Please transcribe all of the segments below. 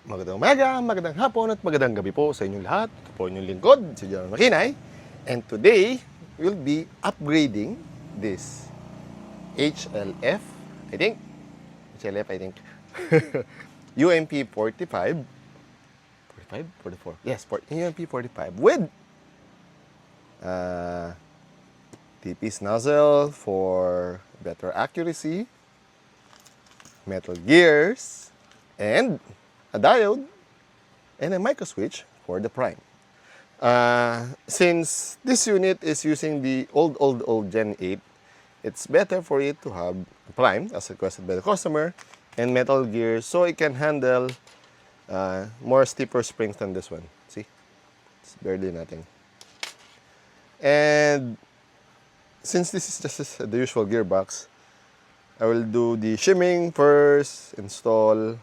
Magandang umaga, magandang hapon at magandang gabi po sa inyong lahat. Ito po inyong lingkod, si JomarX. And today, we'll be upgrading this HLF, I think. HLF, I think. UMP45. 45? 44? Yes, UMP45 with TP's nozzle for better accuracy, metal gears, and a diode, and a micro switch for the prime. Since this unit is using the old Gen 8, it's better for it to have a prime, as requested by the customer, and metal gears, so it can handle more steeper springs than this one. See? It's barely nothing. And since this is just the usual gearbox, I will do the shimming first, install,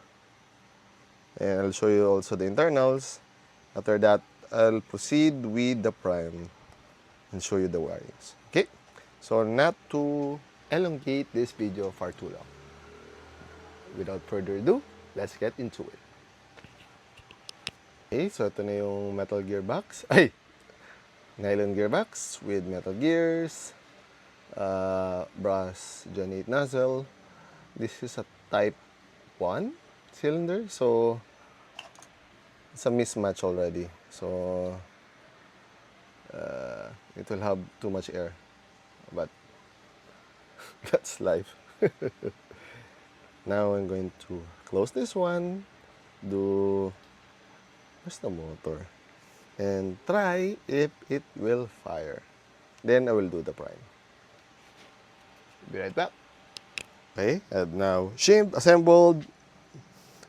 and I'll show you also the internals. After that, I'll proceed with the prime and show you the wirings. Okay? So not to elongate this video far too long, without further ado, let's get into it. Okay, so ito na yung metal gearbox. Ay! Nylon gearbox with metal gears, brass Gen 8 nozzle. This is a type 1 cylinder, so it's a mismatch already. So it will have too much air, but that's life. Now I'm going to close this one, where's the motor, and try if it will fire. Then I will do the prime. Be right back. Okay, and now shimmed, assembled,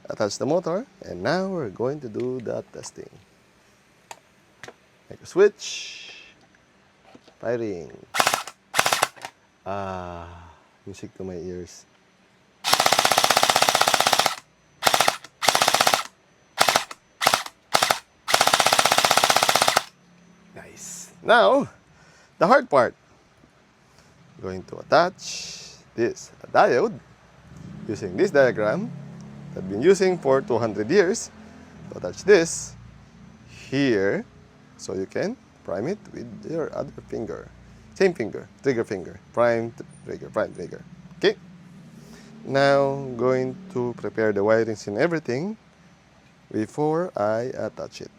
attach the motor, and now we're going to do the testing. Make a switch, firing. Music to my ears. Nice. Now, the hard part. Going to attach this diode using this diagram that I've been using for 200 years. To attach this here, so you can prime it with your other finger. Same finger, trigger finger. Prime, trigger, prime, trigger. Okay. Now, going to prepare the wirings and everything before I attach it.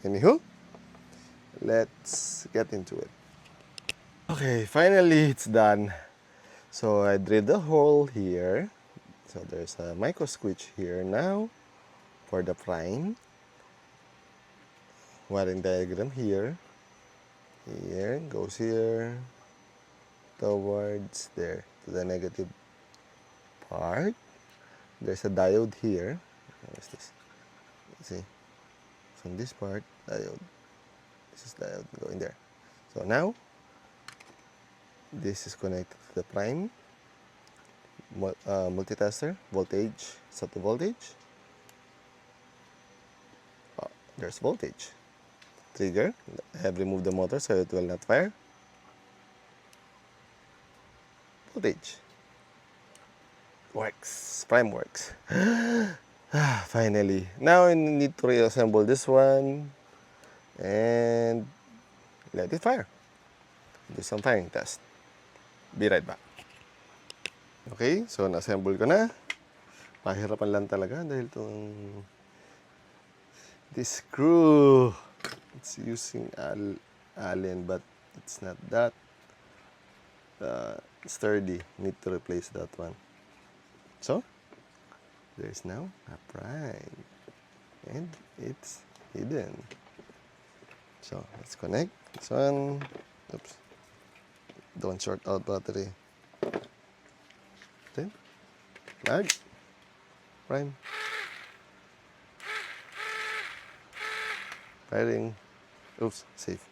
Anywho, let's get into it. Okay, finally it's done. So I drilled a hole here. So there's a micro switch here now for the prime. Wiring diagram here. Here, goes here towards there to the negative part. There's a diode here. What's this? See? From this part, diode. This is diode going there. So now, this is connected to the prime multitester, voltage, set to voltage. There's voltage. Trigger, I have removed the motor so it will not fire. Voltage. Works, prime works. Finally. Now I need to reassemble this one and let it fire. Do some firing test. Be right back. Okay, so na-assemble ko na. Pahirapan lang talaga dahil this screw, it's using Allen, but it's not that sturdy. Need to replace that one. So there's now a prime, and it's hidden. So let's connect this one. Oops. Don't short out battery. Then plug, prime, firing. Oops, safe.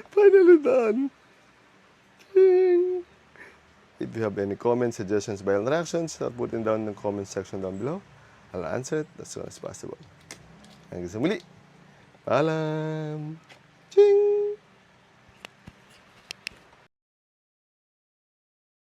Finally done. Ching. If you have any comments, suggestions, by interactions, put them down in the comment section down below. I'll answer it as soon as possible. Hanggang sa muli. Paalam! Ching!